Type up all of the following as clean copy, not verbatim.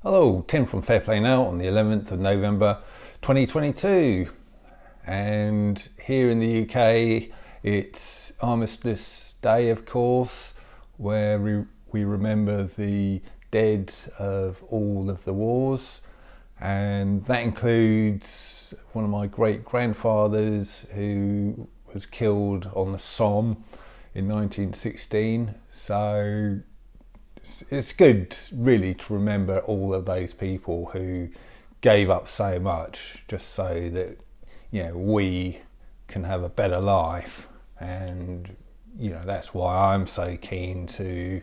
Hello, Tim from Fair Play Now on the 11th of November 2022, and here in the UK it's Armistice Day, of course, where we remember the dead of all of the wars, and that includes one of my great grandfathers who was killed on the Somme in 1916. So it's good really to remember all of those people who gave up so much just so that, you know, we can have a better life. And, you know, that's why I'm so keen to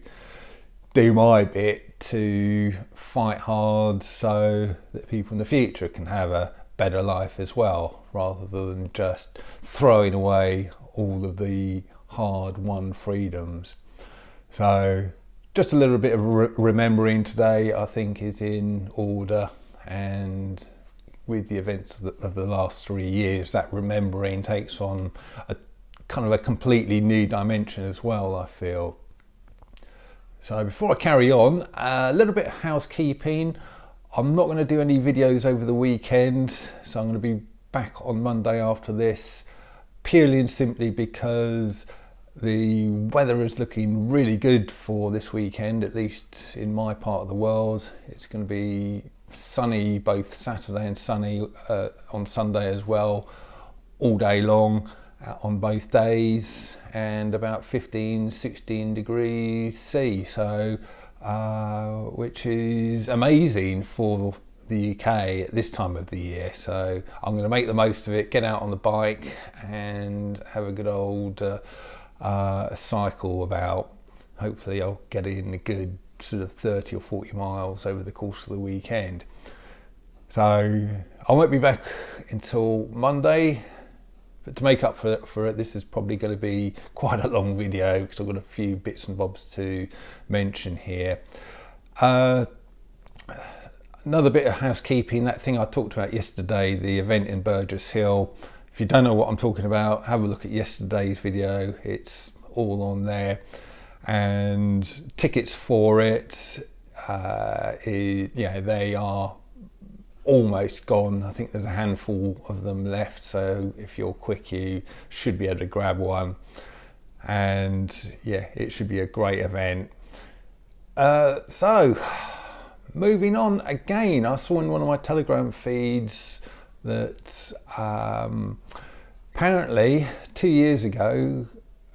do my bit to fight hard so that people in the future can have a better life as well, rather than just throwing away all of the hard-won freedoms. So just a little bit of remembering today, I think, is in order, and with the events of the last 3 years, that remembering takes on a kind of a completely new dimension as well, I feel. So before I carry on, a little bit of housekeeping. I'm not going to do any videos over the weekend, so I'm going to be back on Monday after this, purely and simply because the weather is looking really good for this weekend, at least in my part of the world. It's going to be sunny both Saturday and sunny on Sunday as well, all day long on both days, and about 15-16 degrees C, so which is amazing for the UK at this time of the year. So I'm going to make the most of it, get out on the bike and have a good old cycle. About, hopefully I'll get in a good sort of 30 or 40 miles over the course of the weekend. So I won't be back until Monday, but to make up for it, this is probably going to be quite a long video because I've got a few bits and bobs to mention here. Another bit of housekeeping, that thing I talked about yesterday, the event in Burgess Hill. If you don't know what I'm talking about, have a look at yesterday's video. It's all on there. And tickets for it, they are almost gone. I think there's a handful of them left. So if you're quick, you should be able to grab one. And yeah, it should be a great event. So moving on again, I saw in one of my Telegram feeds that apparently 2 years ago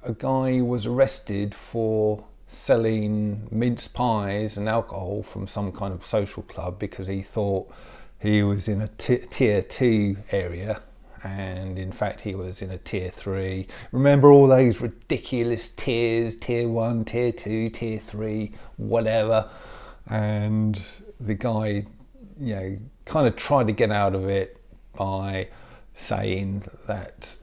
a guy was arrested for selling mince pies and alcohol from some kind of social club because he thought he was in a tier 2 area, and in fact he was in a tier 3. Remember all those ridiculous tiers, tier 1, tier 2, tier 3, whatever. And the guy, you know, kind of tried to get out of it by saying that,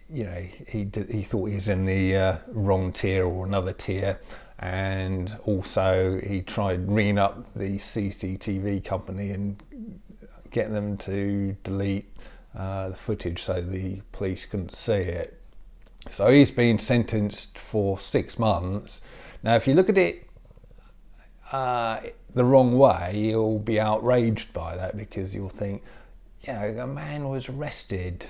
you know, he thought he was in the wrong tier or another tier, and also he tried ringing up the CCTV company and getting them to delete the footage so the police couldn't see it. So he's been sentenced for 6 months. Now, if you look at it the wrong way, you'll be outraged by that, because you'll think, you know, a man was arrested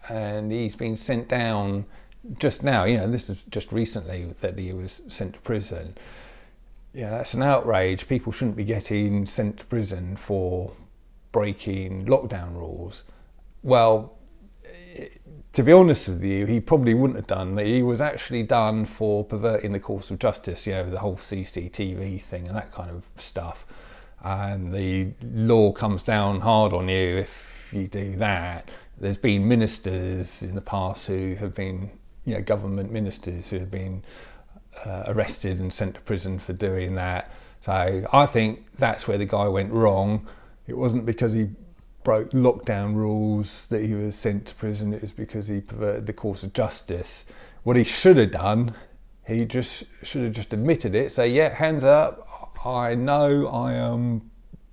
and he's been sent down just now. You know, this is just recently that he was sent to prison. Yeah, that's an outrage. People shouldn't be getting sent to prison for breaking lockdown rules. Well, to be honest with you, he probably wouldn't have done that. He was actually done for perverting the course of justice, you know, the whole CCTV thing and that kind of stuff. And the law comes down hard on you if you do that. There's been ministers in the past who have been, you know, government ministers who have been arrested and sent to prison for doing that. So I think that's where the guy went wrong. It wasn't because he broke lockdown rules that he was sent to prison. It was because he perverted the course of justice. What he should have done, he just should have just admitted it. Say, yeah, hands up, I know I am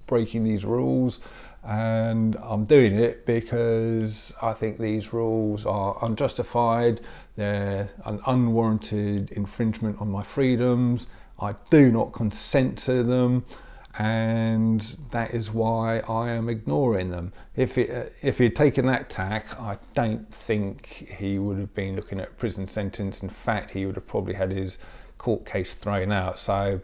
breaking these rules and I'm doing it because I think these rules are unjustified. They're an unwarranted infringement on my freedoms. I do not consent to them. and that is why I am ignoring them. If he'd taken that tack, I don't think he would have been looking at a prison sentence. In fact, he would have probably had his court case thrown out. So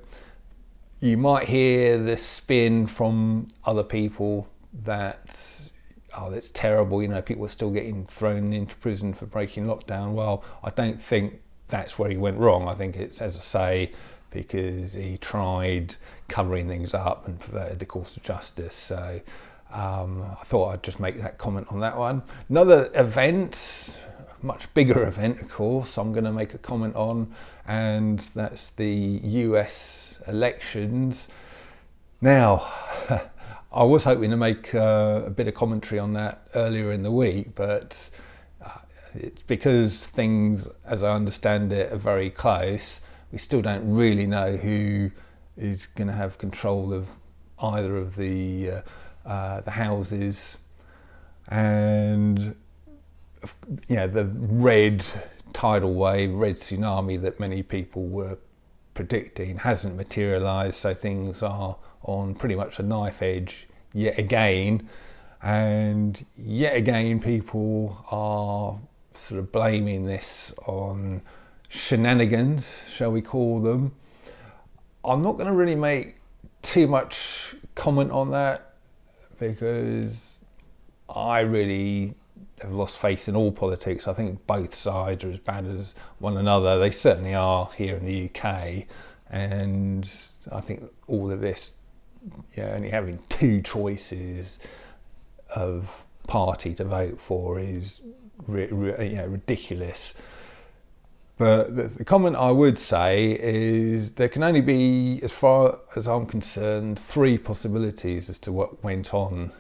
you might hear the spin from other people that, oh, that's terrible, you know, people are still getting thrown into prison for breaking lockdown. Well, I don't think that's where he went wrong. I think it's, as I say, because he tried covering things up and perverted the course of justice. So I thought I'd just make that comment on that one. Another event, much bigger event, of course, I'm going to make a comment on, and that's the US elections. Now, I was hoping to make a bit of commentary on that earlier in the week, but it's because things, as I understand it, are very close. We still don't really know who is going to have control of either of the houses, and the red tidal wave, red tsunami that many people were predicting hasn't materialised. So things are on pretty much a knife edge yet again, and yet again people are sort of blaming this on shenanigans, shall we call them. I'm not going to really make too much comment on that, because I really have lost faith in all politics. I think both sides are as bad as one another. They certainly are here in the UK, and I think all of this, only having two choices of party to vote for is ridiculous. But the comment I would say is there can only be, as far as I'm concerned, three possibilities as to what went on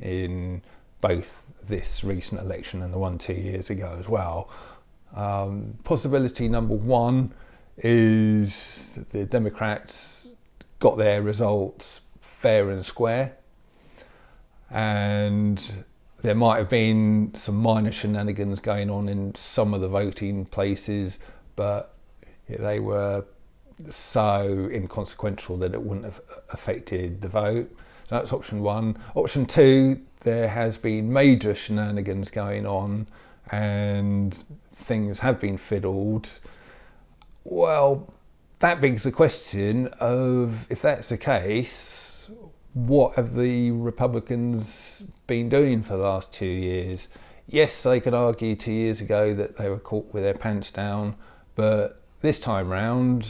in both this recent election and the one 2 years ago as well. Possibility number one is the Democrats got their results fair and square, and there might have been some minor shenanigans going on in some of the voting places, but they were so inconsequential that it wouldn't have affected the vote. So that's option one. Option two, there has been major shenanigans going on and things have been fiddled. Well, that begs the question of, if that's the case, what have the Republicans been doing for the last 2 years? Yes, they could argue 2 years ago that they were caught with their pants down, but this time round,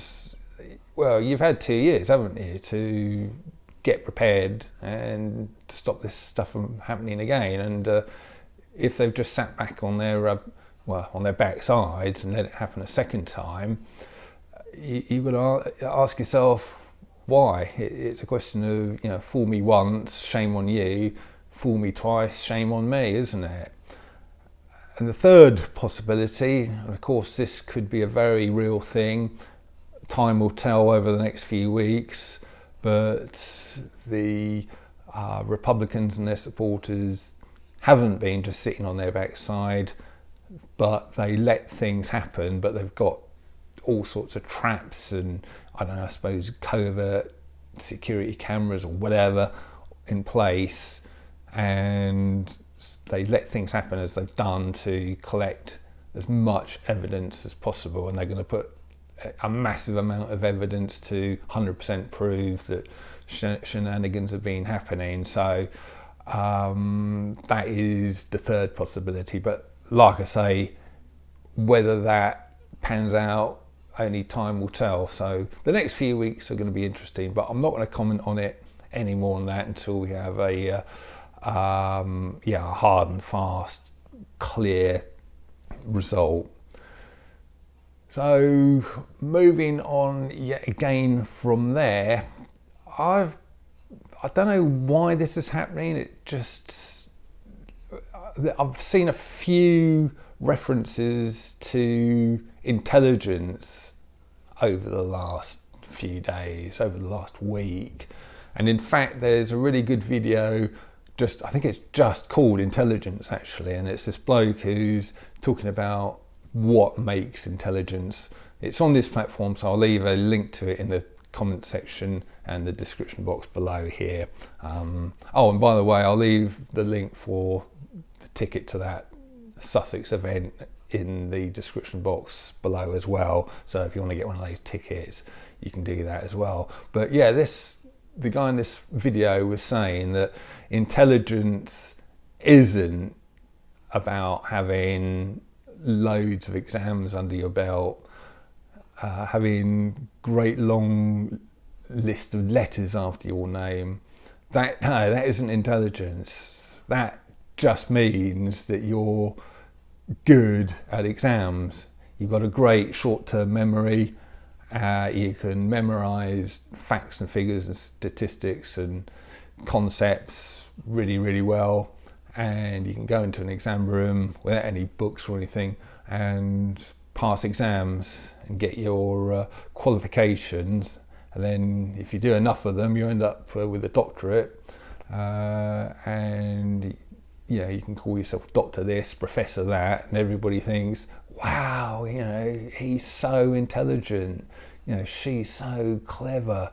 well, you've had 2 years, haven't you, to get prepared and stop this stuff from happening again. And if they've just sat back on their on their backsides and let it happen a second time, you've got to ask yourself why. It's a question of, fool me once, shame on you; fool me twice, shame on me, isn't it? And the third possibility, and of course this could be a very real thing, time will tell over the next few weeks, but the Republicans and their supporters haven't been just sitting on their backside, but they let things happen, but they've got all sorts of traps and, I suppose covert security cameras or whatever in place, and they let things happen as they've done to collect as much evidence as possible, and they're going to put a massive amount of evidence to 100% prove that shenanigans have been happening. So that is the third possibility, but like I say, whether that pans out, only time will tell. So the next few weeks are going to be interesting, but I'm not going to comment on it any more than that until we have a hard and fast, clear result. So moving on yet again from there, I don't know why this is happening. I've seen a few references to intelligence over the last few days, over the last week, and in fact there's a really good video, I think it's just called Intelligence actually, and it's this bloke who's talking about what makes intelligence. It's on this platform, so I'll leave a link to it in the comment section and the description box below here. Oh, and by the way, I'll leave the link for the ticket to that Sussex event in the description box below as well. So if you want to get one of those tickets, you can do that as well. But yeah, the guy in this video was saying that intelligence isn't about having loads of exams under your belt, having great long list of letters after your name. That isn't intelligence. That just means that you're good at exams. You've got a great short-term memory. You can memorize facts and figures and statistics and concepts really, really well. And you can go into an exam room without any books or anything and pass exams and get your qualifications. And then if you do enough of them, you end up with a doctorate. And you can call yourself Doctor this, Professor that, and everybody thinks, wow, he's so intelligent, she's so clever.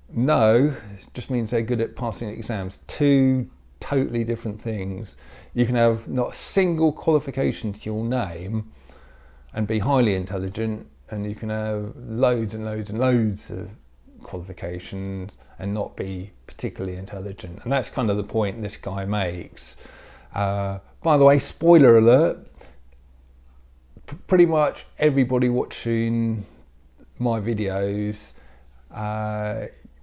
No, it just means they're good at passing exams. Two totally different things. You can have not a single qualification to your name and be highly intelligent, and you can have loads and loads and loads of qualifications and not be particularly intelligent. And that's kind of the point this guy makes. By the way, spoiler alert, pretty much everybody watching my videos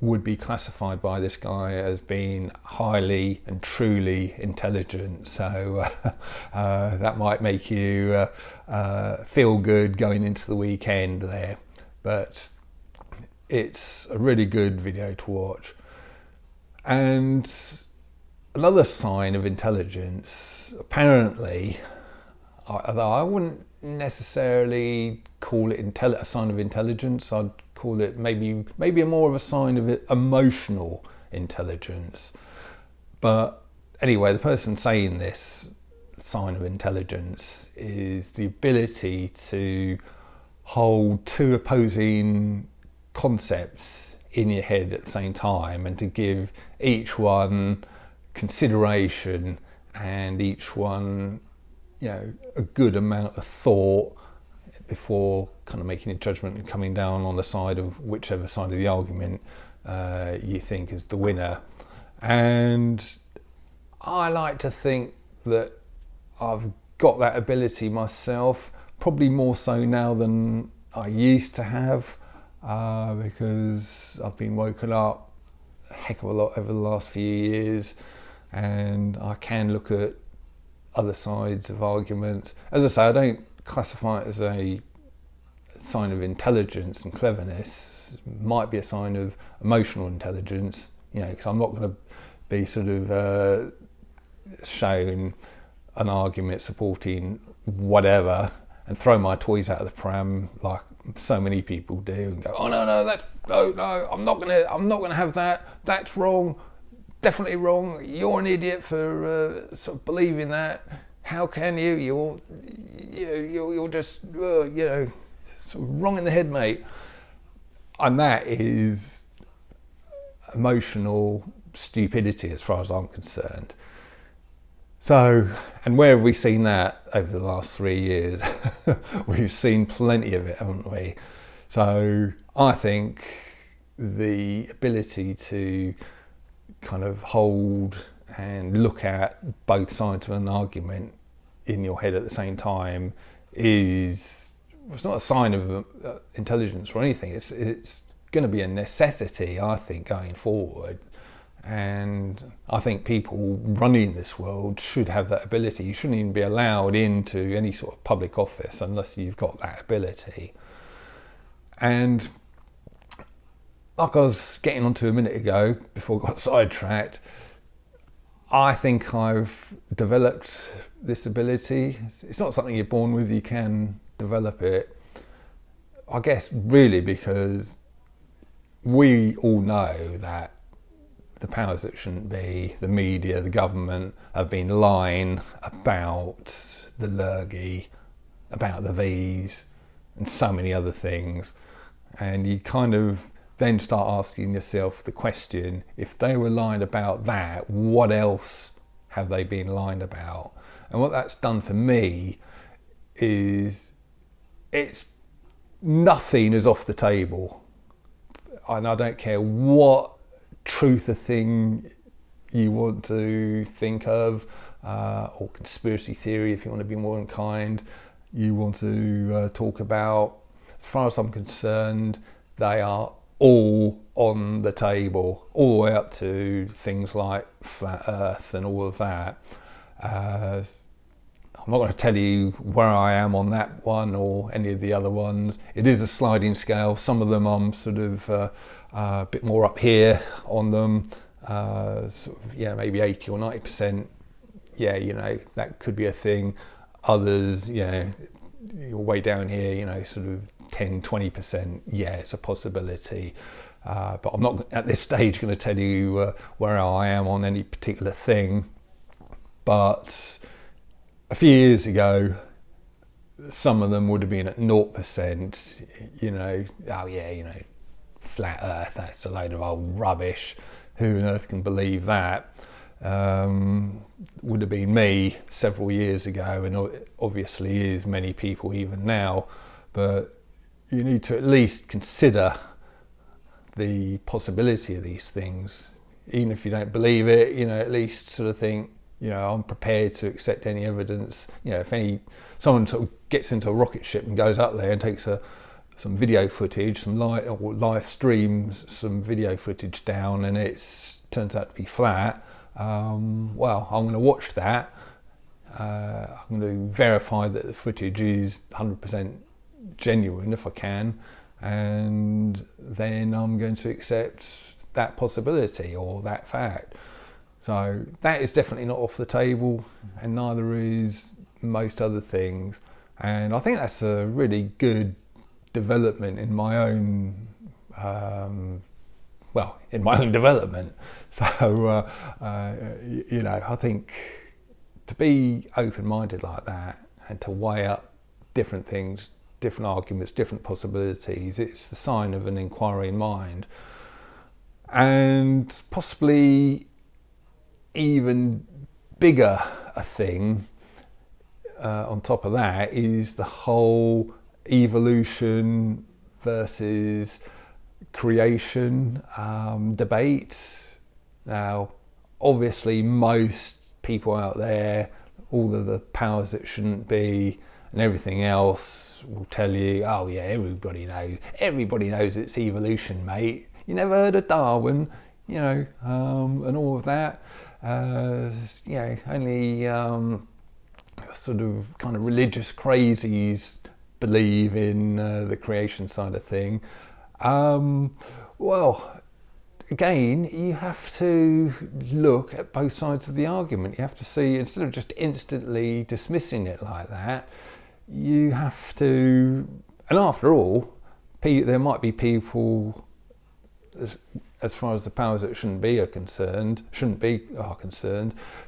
would be classified by this guy as being highly and truly intelligent. So that might make you feel good going into the weekend there. But it's a really good video to watch. And another sign of intelligence, apparently, although I wouldn't necessarily call it a sign of intelligence, I'd call it maybe more of a sign of emotional intelligence. But anyway, the person saying this sign of intelligence is the ability to hold two opposing concepts in your head at the same time and to give each one consideration and each one a good amount of thought before kind of making a judgment and coming down on the side of whichever side of the argument you think is the winner. And I like to think that I've got that ability myself, probably more so now than I used to have, because I've been woken up a heck of a lot over the last few years, and I can look at other sides of arguments. As I say, I don't classify it as a sign of intelligence and cleverness. It might be a sign of emotional intelligence, because I'm not going to be sort of shown an argument supporting whatever and throw my toys out of the pram like so many people do and go, oh no, I'm not gonna have that. That's wrong. Definitely wrong. You're an idiot for sort of believing that. How can you? You're just sort of wrong in the head, mate. And that is emotional stupidity as far as I'm concerned. So, and where have we seen that over the last 3 years? We've seen plenty of it, haven't we? So I think the ability to kind of hold and look at both sides of an argument in your head at the same time it's not a sign of intelligence or anything. It's going to be a necessity, I think, going forward. And I think people running this world should have that ability. You shouldn't even be allowed into any sort of public office unless you've got that ability. And like I was getting onto a minute ago before I got sidetracked, I think I've developed this ability. It's not something you're born with, you can develop it. I guess really because we all know that the powers that shouldn't be, the media, the government, have been lying about the lurgy, about the V's, and so many other things. And you kind of then start asking yourself the question, if they were lying about that, what else have they been lying about? And what that's done for me is nothing is off the table. And I don't care what truther thing you want to think of, or conspiracy theory, if you want to be more unkind, you want to talk about. As far as I'm concerned, they are all on the table, all the way up to things like flat earth and all of that. I'm not going to tell you where I am on that one or any of the other ones. It is a sliding scale. Some of them I'm sort of a bit more up here on them, maybe 80 or 90%. Yeah, that could be a thing. Others, you're way down here, sort of 10, 20%. Yeah, it's a possibility. But I'm not at this stage going to tell you where I am on any particular thing. But a few years ago, some of them would have been at 0%, flat earth, that's a load of old rubbish. Who on earth can believe that? Would have been me several years ago, and obviously is many people even now. But you need to at least consider the possibility of these things. Even if you don't believe it, at least sort of think, I'm prepared to accept any evidence. If someone sort of gets into a rocket ship and goes up there and takes some video footage, some live streams, some video footage down, and it turns out to be flat, I'm going to watch that. I'm going to verify that the footage is 100% genuine if I can, and then I'm going to accept that possibility or that fact. So that is definitely not off the table, and neither is most other things. And I think that's a really good development in my own development. So I think to be open-minded like that and to weigh up different things, different arguments, different possibilities, it's the sign of an inquiring mind. And possibly even bigger a thing on top of that is the whole evolution versus creation debate. Now, obviously, most people out there, all of the powers that shouldn't be and everything else will tell you, oh yeah, everybody knows it's evolution, mate. You never heard of Darwin, and all of that. Only sort of kind of religious crazies believe in the creation side of thing. Again, you have to look at both sides of the argument. You have to see, instead of just instantly dismissing it like that, you have to, and after all, there might be people, as far as the powers that shouldn't be are concerned,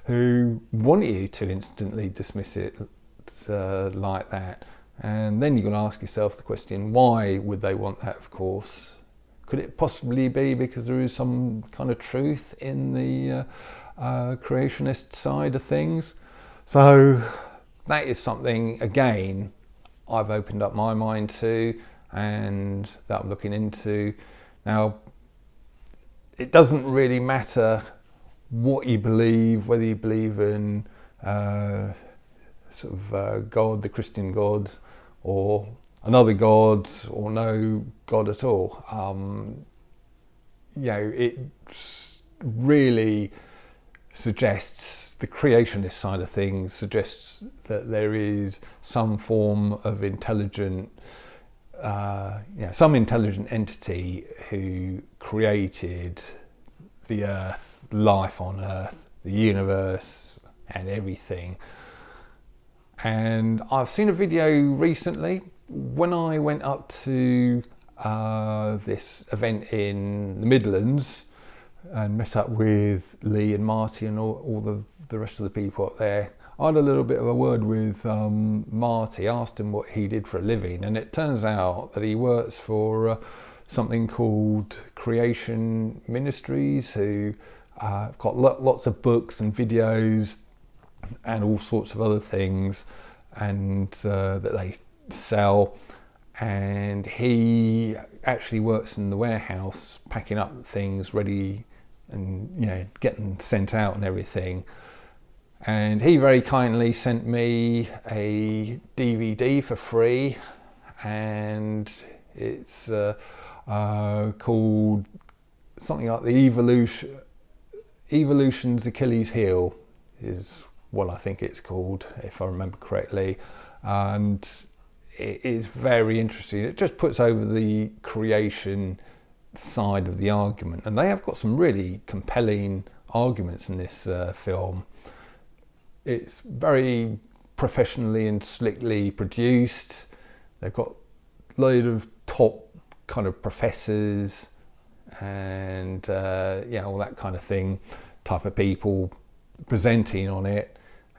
who want you to instantly dismiss it like that. And then you're going to ask yourself the question, why would they want that, of course? Could it possibly be because there is some kind of truth in the creationist side of things? So that is something, again, I've opened up my mind to and that I'm looking into. Now, it doesn't really matter what you believe, whether you believe in God, the Christian God, or another God, or no God at all. It really suggests, the creationist side of things suggests that there is some form of some intelligent entity who created the earth, life on earth, the universe and everything. And I've seen a video recently when I went up to this event in the Midlands and met up with Lee and Marty and all the rest of the people up there. I had a little bit of a word with Marty, asked him what he did for a living, and it turns out that he works for something called Creation Ministries, who have got lots of books and videos and all sorts of other things, and that they sell. And he actually works in the warehouse packing up things ready and getting sent out and everything. And he very kindly sent me a DVD for free, and it's called something like the Evolution's Achilles heel is what I think it's called, if I remember correctly. And it is very interesting. It just puts over the creation side of the argument, and they have got some really compelling arguments in this film. It's very professionally and slickly produced. They've got a load of top kind of professors and all that kind of thing, type of people presenting on it.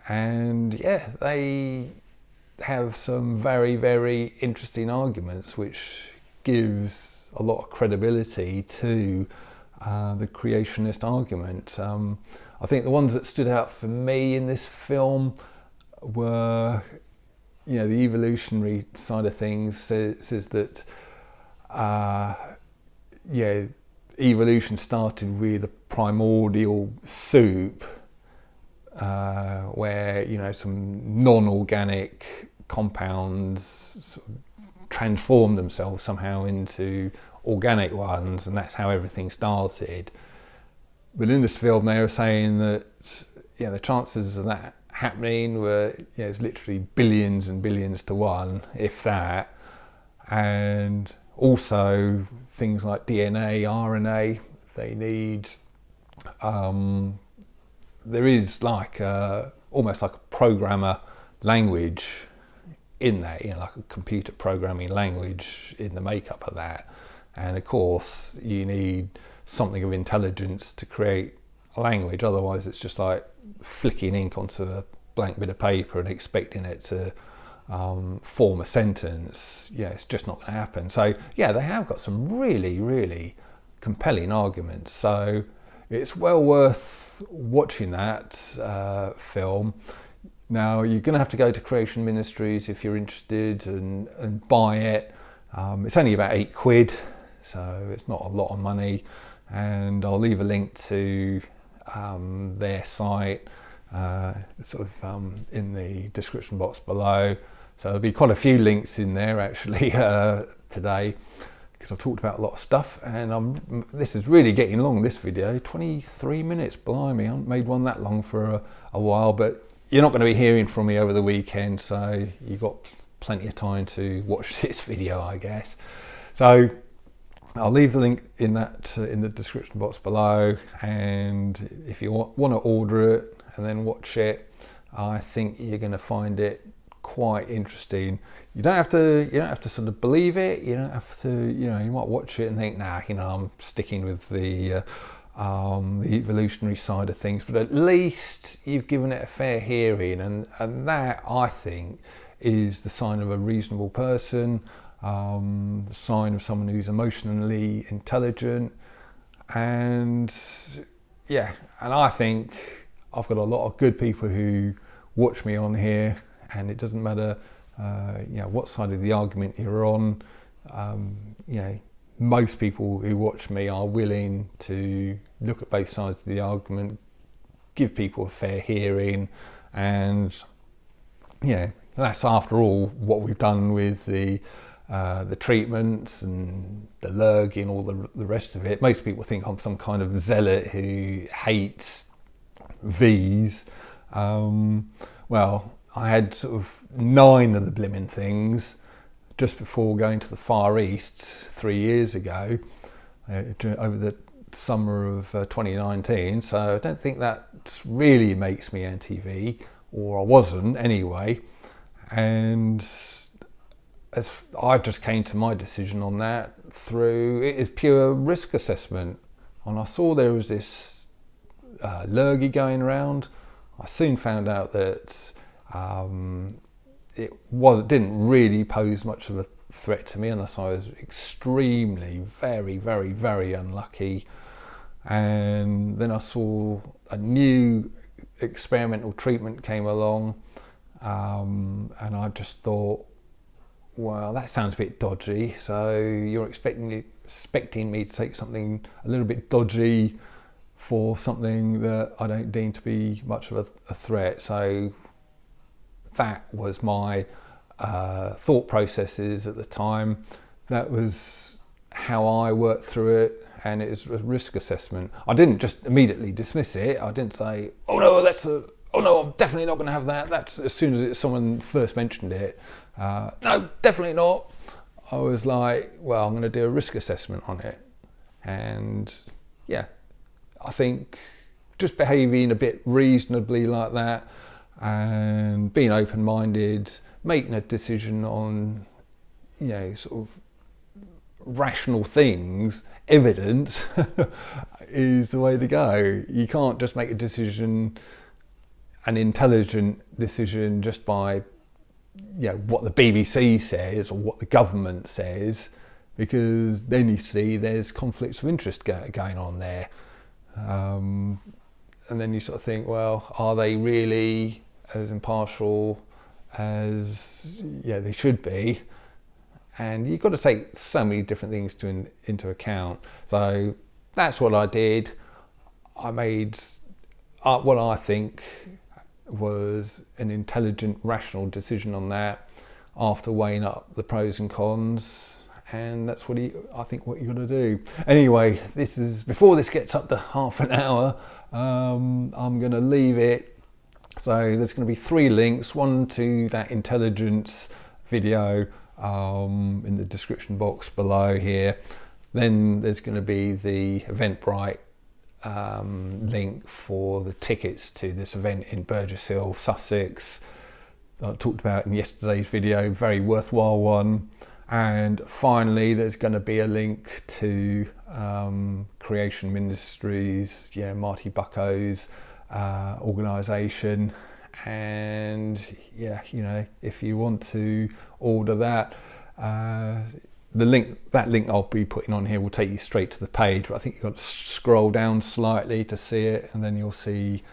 And they have some very, very interesting arguments, which gives a lot of credibility to the creationist argument. I think the ones that stood out for me in this film were, the evolutionary side of things says that evolution started with a primordial soup, where some non-organic compounds sort of transformed themselves somehow into organic ones, and that's how everything started. But in this film, they were saying that the chances of that happening were it's literally billions and billions to one, if that. And also things like DNA, RNA, they need. There is like almost like a programmer language in that, like a computer programming language in the makeup of that. And of course, you need something of intelligence to create a language. Otherwise, it's just like flicking ink onto a blank bit of paper and expecting it to form a sentence. It's just not going to happen. So they have got some really, really compelling arguments. So it's well worth watching that film. Now, you're going to have to go to Creation Ministries if you're interested and buy it. It's only about £8, so it's not a lot of money. And I'll leave a link to their site in the description box below. So there'll be quite a few links in there actually today, because I've talked about a lot of stuff, and this is really getting long, this video. 23 minutes, blimey. I haven't made one that long for a while, but you're not going to be hearing from me over the weekend, so you've got plenty of time to watch this video, I guess. So I'll leave the link in the description box below, and if you want to order it and then watch it, I think you're going to find it quite interesting. You don't have to sort of believe it. You don't have to, you might watch it and think, nah, I'm sticking with the evolutionary side of things, but at least you've given it a fair hearing, and that, I think, is the sign of a reasonable person, the sign of someone who's emotionally intelligent. And I think I've got a lot of good people who watch me on here, and it doesn't matter what side of the argument you're on. Most people who watch me are willing to look at both sides of the argument, give people a fair hearing, and that's after all what we've done with the treatments and the lurgy and all the rest of it. Most people think I'm some kind of zealot who hates V's. Well, I had sort of 9 of the blimmin' things just before going to the Far East 3 years ago, over the summer of 2019. So I don't think that really makes me anti-V, or I wasn't anyway. And as I just came to my decision on that through, it is pure risk assessment. And I saw there was this lurgy going around. I soon found out that it didn't really pose much of a threat to me unless I was extremely, very, very, very unlucky. And then I saw a new experimental treatment came along, and I just thought, well, that sounds a bit dodgy. So you're expecting me to take something a little bit dodgy for something that I don't deem to be much of a threat. So that was my thought processes at the time. That was how I worked through it, and it was a risk assessment. I didn't just immediately dismiss it. I didn't say, oh no, I'm definitely not going to have that. That's as soon as someone first mentioned it. No, definitely not. I was like, well, I'm going to do a risk assessment on it. And yeah, I think just behaving a bit reasonably like that and being open-minded, making a decision on, sort of rational things, evidence, is the way to go. You can't just make a decision, an intelligent decision, just by what the BBC says or what the government says, because then you see there's conflicts of interest going on there. And then you sort of think, well, are they really as impartial as they should be? And you've got to take so many different things into account. So that's what I did. I made what I think was an intelligent, rational decision on that after weighing up the pros and cons. And that's what I think what you're going to do. Anyway, before this gets up to half an hour, I'm going to leave it. So there's going to be 3 links, one to that intelligence video in the description box below here. Then there's going to be the Eventbrite link for the tickets to this event in Burgess Hill, Sussex, that I talked about in yesterday's video. Very worthwhile one. And finally, there's going to be a link to Creation Ministries, Marty Bucko's organisation. And if you want to order that, that link I'll be putting on here will take you straight to the page, but I think you've got to scroll down slightly to see it, and then you'll see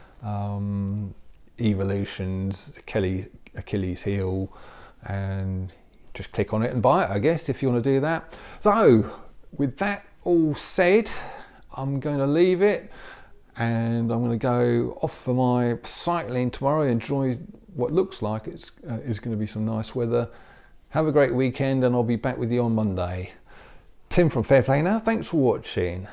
Evolution's Achilles heel, and just click on it and buy it, I guess, if you want to do that. So with that all said, I'm going to leave it, and I'm going to go off for my cycling tomorrow. Enjoy what looks like is going to be some nice weather. Have a great weekend, and I'll be back with you on Monday. Tim from Fair Play Now, thanks for watching.